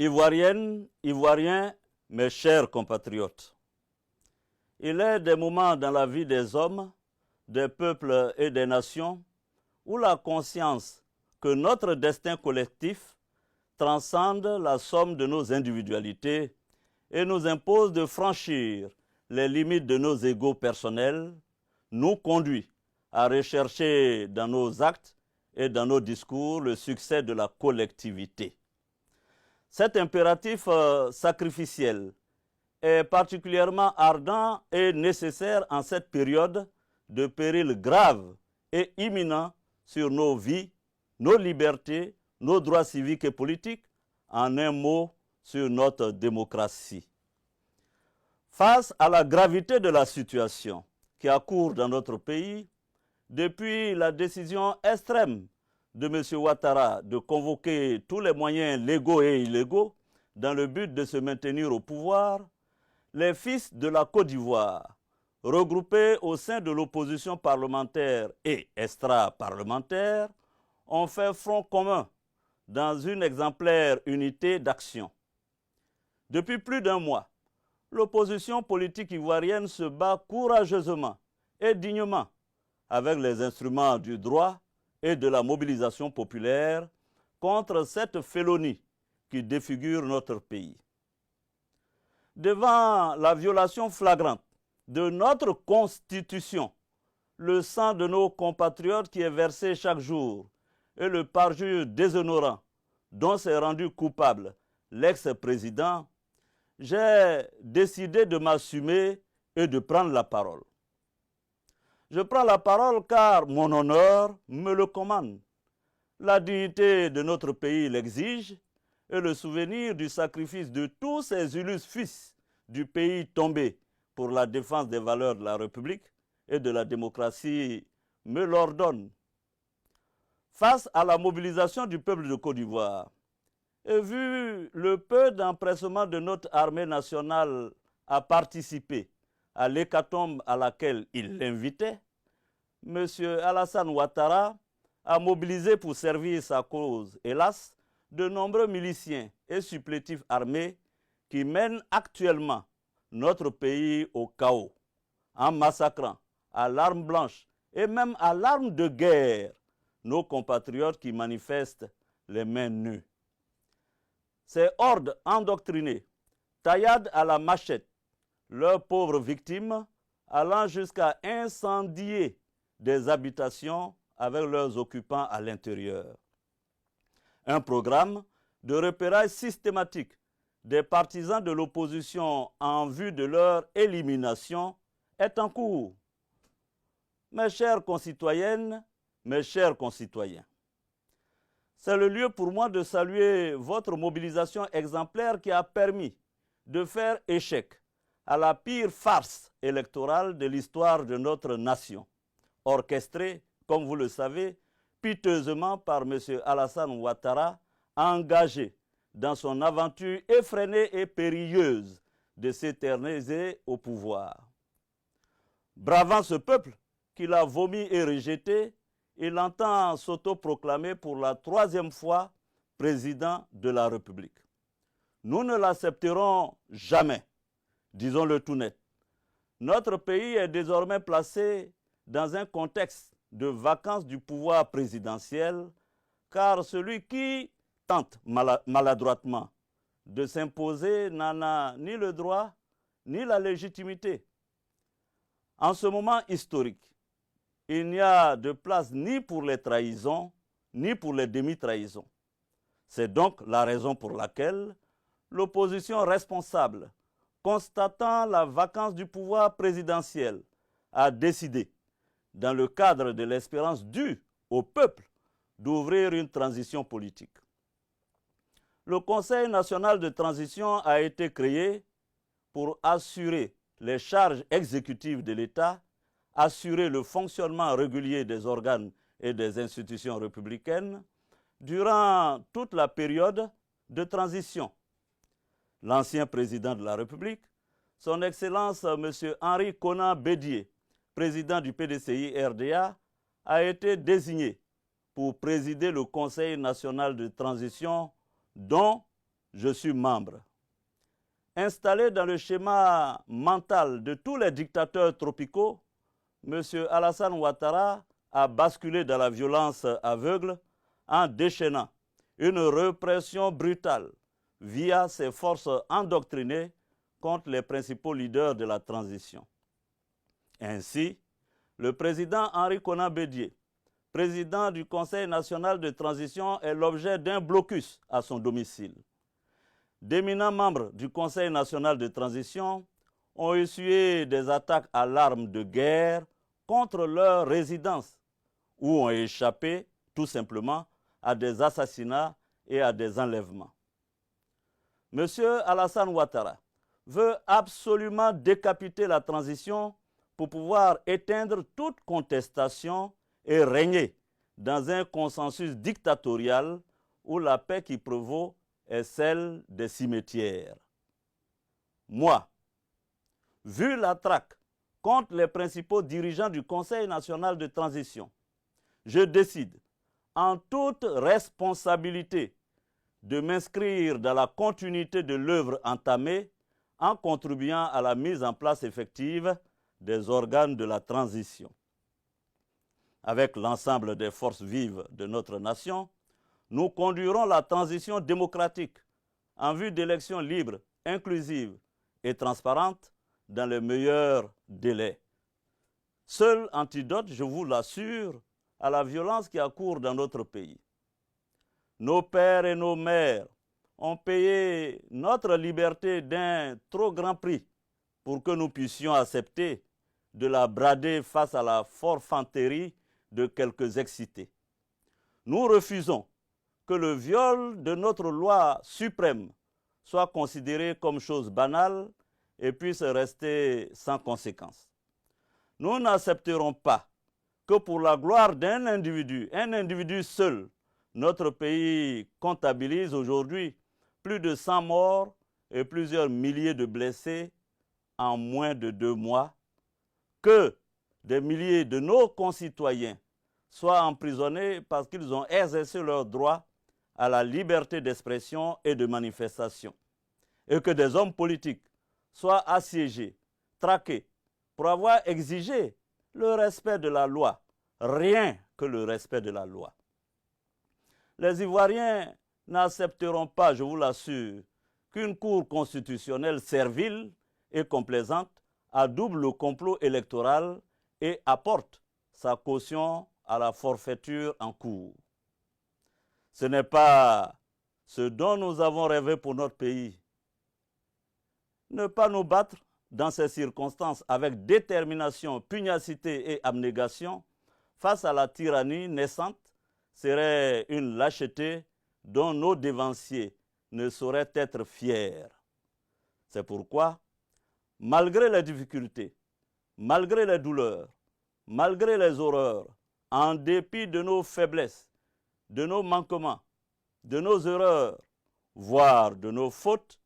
Ivoiriennes, Ivoiriens, mes chers compatriotes, il est des moments dans la vie des hommes, des peuples et des nations où la conscience que notre destin collectif transcende la somme de nos individualités et nous impose de franchir les limites de nos égos personnels, nous conduit à rechercher dans nos actes et dans nos discours le succès de la collectivité. Cet impératif sacrificiel est particulièrement ardent et nécessaire en cette période de péril grave et imminent sur nos vies, nos libertés, nos droits civiques et politiques, en un mot, sur notre démocratie. Face à la gravité de la situation qui accourt dans notre pays, depuis la décision extrême de M. Ouattara de convoquer tous les moyens légaux et illégaux dans le but de se maintenir au pouvoir, les fils de la Côte d'Ivoire, regroupés au sein de l'opposition parlementaire et extra-parlementaire, ont fait front commun dans une exemplaire unité d'action. Depuis plus d'un mois, l'opposition politique ivoirienne se bat courageusement et dignement avec les instruments du droit et de la mobilisation populaire contre cette félonie qui défigure notre pays. Devant la violation flagrante de notre Constitution, le sang de nos compatriotes qui est versé chaque jour et le parjure déshonorant dont s'est rendu coupable l'ex-président, j'ai décidé de m'assumer et de prendre la parole. Je prends la parole car mon honneur me le commande. La dignité de notre pays l'exige et le souvenir du sacrifice de tous ces illustres fils du pays tombés pour la défense des valeurs de la République et de la démocratie me l'ordonne. Face à la mobilisation du peuple de Côte d'Ivoire, et vu le peu d'empressement de notre armée nationale à participer à l'hécatombe à laquelle il l'invitait, M. Alassane Ouattara a mobilisé pour servir sa cause, hélas, de nombreux miliciens et supplétifs armés qui mènent actuellement notre pays au chaos, en massacrant à l'arme blanche et même à l'arme de guerre nos compatriotes qui manifestent les mains nues. Ces hordes endoctrinées tailladent à la machette leurs pauvres victimes, allant jusqu'à incendier des habitations avec leurs occupants à l'intérieur. Un programme de repérage systématique des partisans de l'opposition en vue de leur élimination est en cours. Mes chères concitoyennes, mes chers concitoyens, c'est le lieu pour moi de saluer votre mobilisation exemplaire qui a permis de faire échec à la pire farce électorale de l'histoire de notre nation, orchestrée, comme vous le savez, piteusement par M. Alassane Ouattara, engagé dans son aventure effrénée et périlleuse de s'éterniser au pouvoir. Bravant ce peuple qu'il a vomi et rejeté, il entend s'autoproclamer pour la 3e fois président de la République. Nous ne l'accepterons jamais, disons-le tout net. Notre pays est désormais placé dans un contexte de vacance du pouvoir présidentiel, car celui qui tente maladroitement de s'imposer n'en a ni le droit ni la légitimité. En ce moment historique, il n'y a de place ni pour les trahisons, ni pour les demi-trahisons. C'est donc la raison pour laquelle l'opposition responsable, constatant la vacance du pouvoir présidentiel, a décidé, dans le cadre de l'espérance due au peuple, d'ouvrir une transition politique. Le Conseil national de transition a été créé pour assurer les charges exécutives de l'État, assurer le fonctionnement régulier des organes et des institutions républicaines durant toute la période de transition. L'ancien président de la République, son Excellence M. Henri Konan Bédié, président du PDCI-RDA, a été désigné pour présider le Conseil national de transition dont je suis membre. Installé dans le schéma mental de tous les dictateurs tropicaux, M. Alassane Ouattara a basculé dans la violence aveugle en déchaînant une répression brutale via ses forces endoctrinées contre les principaux leaders de la transition. Ainsi, le président Henri Konan Bédié, président du Conseil national de transition, est l'objet d'un blocus à son domicile. D'éminents membres du Conseil national de transition ont essuyé des attaques à l'arme de guerre contre leur résidence ou ont échappé tout simplement à des assassinats et à des enlèvements. M. Alassane Ouattara veut absolument décapiter la transition pour pouvoir éteindre toute contestation et régner dans un consensus dictatorial où la paix qui prévaut est celle des cimetières. Moi, vu la traque contre les principaux dirigeants du Conseil national de transition, je décide en toute responsabilité de m'inscrire dans la continuité de l'œuvre entamée en contribuant à la mise en place effective des organes de la transition. Avec l'ensemble des forces vives de notre nation, nous conduirons la transition démocratique en vue d'élections libres, inclusives et transparentes dans les meilleurs délais. Seul antidote, je vous l'assure, à la violence qui accourt dans notre pays. Nos pères et nos mères ont payé notre liberté d'un trop grand prix pour que nous puissions accepter de la brader face à la forfanterie de quelques excités. Nous refusons que le viol de notre loi suprême soit considéré comme chose banale et puisse rester sans conséquence. Nous n'accepterons pas que pour la gloire d'un individu, un individu seul, notre pays comptabilise aujourd'hui plus de 100 morts et plusieurs milliers de blessés en moins de 2 mois, que des milliers de nos concitoyens soient emprisonnés parce qu'ils ont exercé leur droit à la liberté d'expression et de manifestation, et que des hommes politiques soient assiégés, traqués, pour avoir exigé le respect de la loi, rien que le respect de la loi. Les Ivoiriens n'accepteront pas, je vous l'assure, qu'une cour constitutionnelle servile et complaisante adoube le complot électoral et apporte sa caution à la forfaiture en cours. Ce n'est pas ce dont nous avons rêvé pour notre pays. Ne pas nous battre dans ces circonstances avec détermination, pugnacité et abnégation face à la tyrannie naissante serait une lâcheté dont nos dévanciers ne sauraient être fiers. C'est pourquoi, malgré les difficultés, malgré les douleurs, malgré les horreurs, en dépit de nos faiblesses, de nos manquements, de nos erreurs, voire de nos fautes,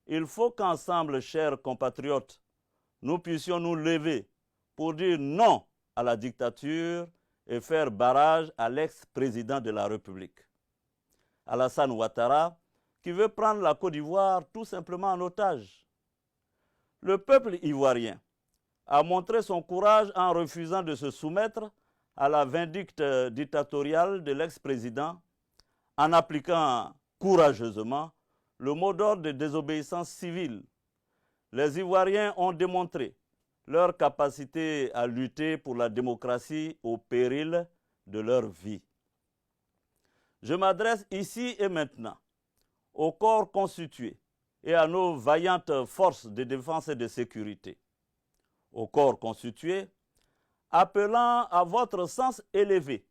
il faut qu'ensemble, chers compatriotes, nous puissions nous lever pour dire non à la dictature et faire barrage à l'ex-président de la République, Alassane Ouattara, qui veut prendre la Côte d'Ivoire tout simplement en otage. Le peuple ivoirien a montré son courage en refusant de se soumettre à la vindicte dictatoriale de l'ex-président, en appliquant courageusement le mot d'ordre de désobéissance civile. Les Ivoiriens ont démontré leur capacité à lutter pour la démocratie au péril de leur vie. Je m'adresse ici et maintenant au corps constitué et à nos vaillantes forces de défense et de sécurité. Au corps constitué, appelant à votre sens élevé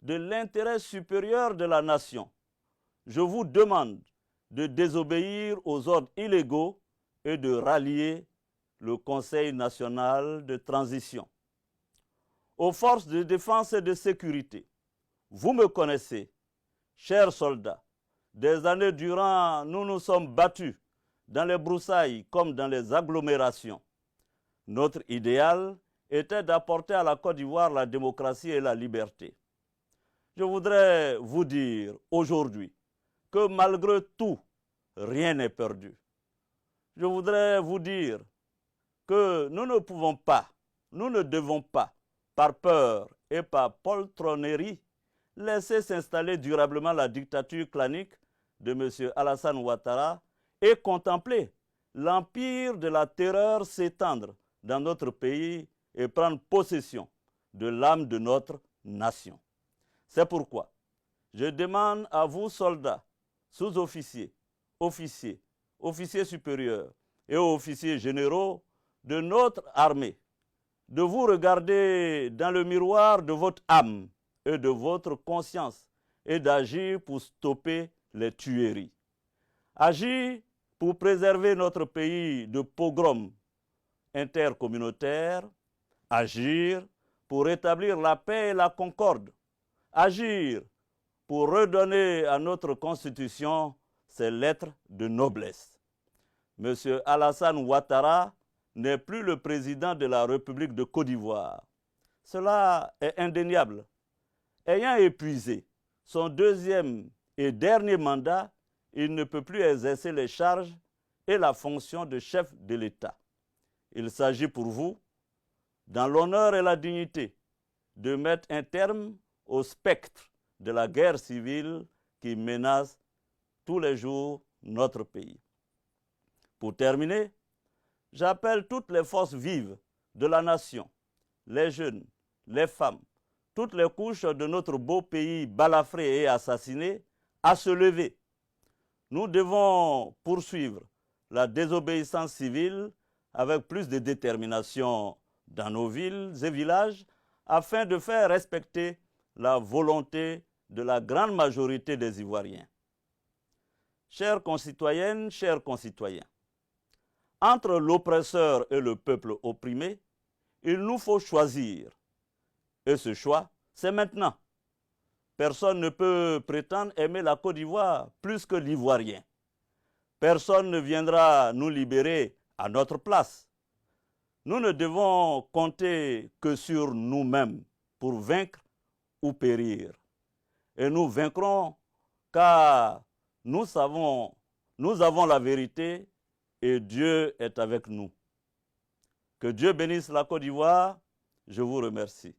de l'intérêt supérieur de la nation, je vous demande de désobéir aux ordres illégaux et de rallier le Conseil national de transition. Aux forces de défense et de sécurité, vous me connaissez, chers soldats, des années durant, nous nous sommes battus dans les broussailles comme dans les agglomérations. Notre idéal était d'apporter à la Côte d'Ivoire la démocratie et la liberté. Je voudrais vous dire aujourd'hui que malgré tout, rien n'est perdu. Je voudrais vous dire que nous ne pouvons pas, nous ne devons pas, par peur et par poltronnerie, laisser s'installer durablement la dictature clanique de M. Alassane Ouattara et contempler l'empire de la terreur s'étendre dans notre pays et prendre possession de l'âme de notre nation. C'est pourquoi je demande à vous, soldats, sous-officiers, officiers, officiers supérieurs et officiers généraux de notre armée, de vous regarder dans le miroir de votre âme et de votre conscience et d'agir pour stopper les tueries. Agir pour préserver notre pays de pogroms intercommunautaires, agir pour rétablir la paix et la concorde, agir pour redonner à notre Constitution ses lettres de noblesse. M. Alassane Ouattara n'est plus le président de la République de Côte d'Ivoire. Cela est indéniable. Ayant épuisé son deuxième et dernier mandat, il ne peut plus exercer les charges et la fonction de chef de l'État. Il s'agit pour vous, dans l'honneur et la dignité, de mettre un terme au spectre de la guerre civile qui menace tous les jours notre pays. Pour terminer, j'appelle toutes les forces vives de la nation, les jeunes, les femmes, toutes les couches de notre beau pays balafré et assassiné, à se lever. Nous devons poursuivre la désobéissance civile avec plus de détermination dans nos villes et villages afin de faire respecter la volonté de la grande majorité des Ivoiriens. Chères concitoyennes, chers concitoyens, entre l'oppresseur et le peuple opprimé, il nous faut choisir. Et ce choix, c'est maintenant. Personne ne peut prétendre aimer la Côte d'Ivoire plus que l'Ivoirien. Personne ne viendra nous libérer à notre place. Nous ne devons compter que sur nous-mêmes pour vaincre ou périr. Et nous vaincrons car nous avons la vérité et Dieu est avec nous. Que Dieu bénisse la Côte d'Ivoire. Je vous remercie.